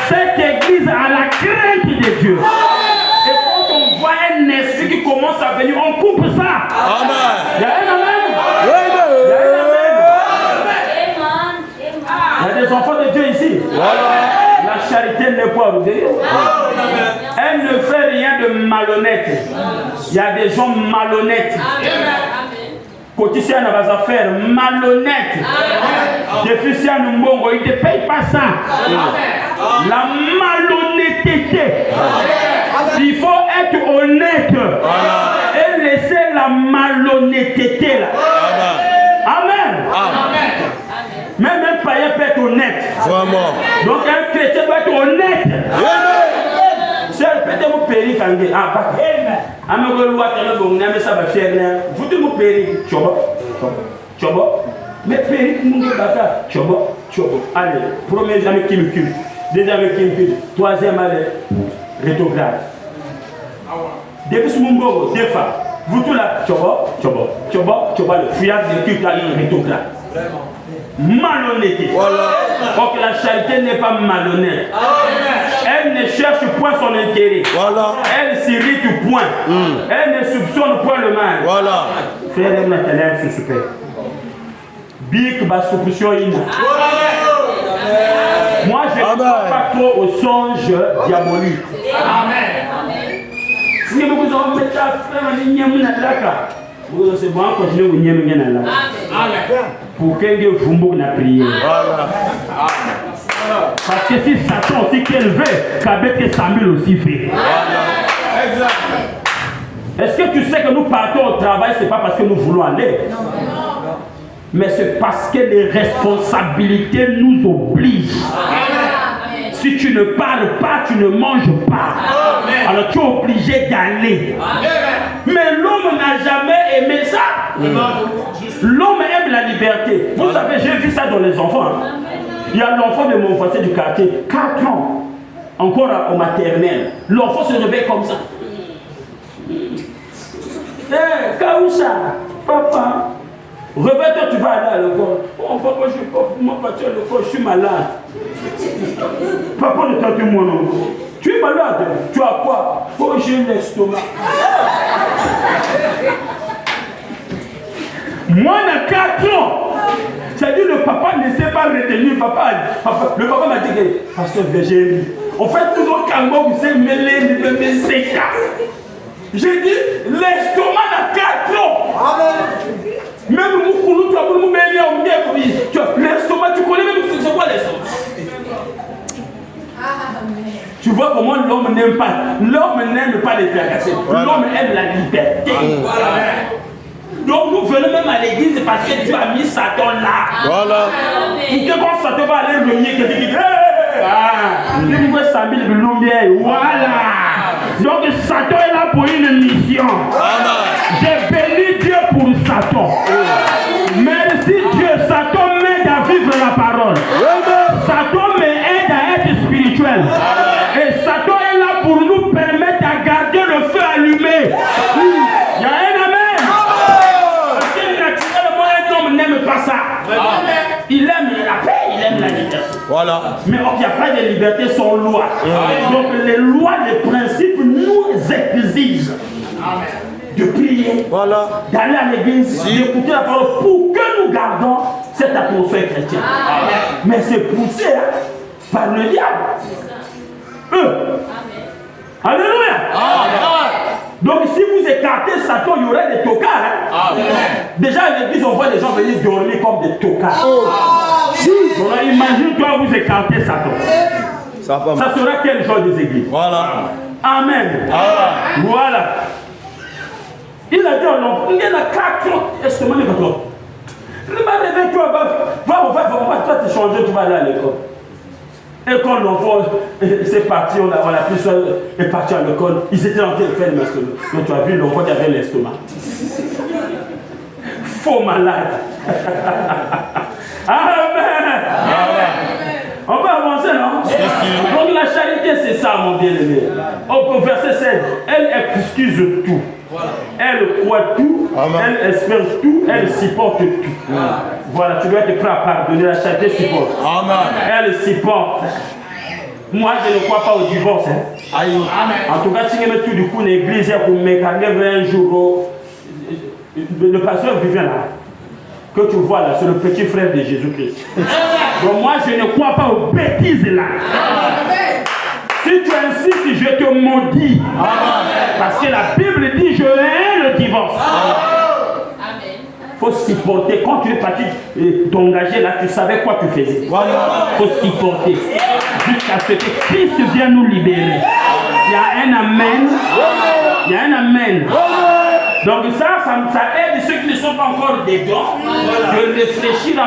Cette église a la crainte de Dieu. Et quand on voit un esprit qui commence à venir, on coupe ça. Amen. Il y a un amen. Il y a des enfants de Dieu ici. La charité n'est pas ordonnée. Elle ne fait rien de malhonnête. Il y a des gens malhonnêtes. Cotisien dans vos affaires, malhonnêtes. Déficient de Mbongo, il ne paye pas ça. La malhonnêteté. Il faut être honnête et laisser la malhonnêteté là. Amen. Même un païen peut être honnête. Vraiment. Donc un chrétien doit être honnête. C'est peut-être mon péri quand il ah pas. Amen. Vous mon péri. Chobo. Mais péri nous bata. Chobo. Allez, premier jamais qui me culte. Deuxième qui me culte. Troisième allez. Rétrograde. Depuis ce moment, deux fois. Vous tous là. Chobo. Le fuyard de culte à rétrograde. Malhonnêteté. Donc la charité n'est pas malhonnête. Elle ne cherche point son intérêt. Elle s'irrite point. Elle ne soupçonne point le mal. Frère, elle n'a se super. Big soupçon. Moi je ne crois pas trop aux songes diaboliques. Amen. Si vous avez c'est bon, continuez pour que Dieu vous la prière. Parce que si Satan aussi qu'elle veut, qu'avec Samuel aussi fait. Est-ce que tu sais que nous partons au travail, c'est pas parce que nous voulons aller, mais c'est parce que les responsabilités nous obligent. Si tu ne parles pas, tu ne manges pas. Alors tu es obligé d'aller. Mais l'homme n'a jamais aimé ça. L'homme aime la liberté. Vous savez, j'ai vu ça dans les enfants. Il y a l'enfant de mon voisin du quartier, 4 ans, encore au maternel. L'enfant se réveille comme ça. Hé, Kaoucha, papa, réveille-toi, tu vas aller à l'école. Oh, papa, je ne peux pas partir à l'école, je suis malade. Papa ne t'entend moi non. Tu es malade. Tu as quoi? Oh, j'ai l'estomac. Moi, de 4 ans. C'est-à-dire le papa ne s'est pas retenu. Le papa m'a dit que, pasteur Virginie, on fait toujours calme, vous savez, mêler, mais c'est ça. J'ai dit, l'estomac de 4 ans. Même l'estomac, tu connais même c'est quoi l'estomac? Tu vois comment l'homme n'aime pas. L'homme n'aime pas les tracasser. L'homme aime la liberté. Donc nous venons même à l'église parce que Dieu a mis Satan là. Pour que quand Satan va aller réunir, que tu dis, voilà. Donc Satan est là pour une mission. J'ai béni Dieu pour Satan. Merci Dieu, Satan m'aide à vivre la parole. Satan m'aide à être spirituel. Et Satan est là pour nous permettre à garder le feu allumé. Il y a un amen. Parce que naturellement, un homme n'aime pas ça. Il aime la paix, il aime la liberté. Mais il n'y a pas de liberté sans loi. Donc les lois, les principes nous exigent de prier, d'aller à l'église, d'écouter la parole pour que nous gardons cette atmosphère chrétienne. Mais c'est poussé par le diable. Alléluia. Donc si vous écartez Satan, il y aurait des tocards. Déjà à l'église, on voit des gens venir dormir comme des tocards. Donc imagine-toi vous écartez Satan. Ça sera quel genre des églises? Amen. Voilà. Il a dit à l'enfant, il y a 4 ans. Est-ce que moi, il va te changer, tu vas aller à l'école. Et quand l'enfant est parti, on a pris ça, est parti à l'école, ils étaient en train de faire l'estomac. Donc tu as vu l'enfant qui avait l'estomac. Faux malade. Amen. On va avancer, non? Donc la charité, c'est ça, mon bien-aimé. Au verset 16, elle excuse tout. Elle croit tout, elle espère tout, elle supporte tout. Voilà, tu dois être prêt à pardonner, la charité supporte. Elle supporte. Moi, je ne crois pas au divorce. Hein. En tout cas, si je mets tout du coup une église pour me calmer un jour, le pasteur vivant là, que tu vois là, c'est le petit frère de Jésus-Christ. Donc moi, je ne crois pas aux bêtises là. Si tu insistes, je te maudis. Parce que la Bible dit, je hais le divorce. Il faut supporter. Quand tu es parti t'engager là, tu savais quoi tu faisais. Il faut supporter. Jusqu'à ce que Christ vienne nous libérer. Il y a un amen. Il y a un amen. Donc ça aide ceux qui ne sont pas encore dedans de réfléchir à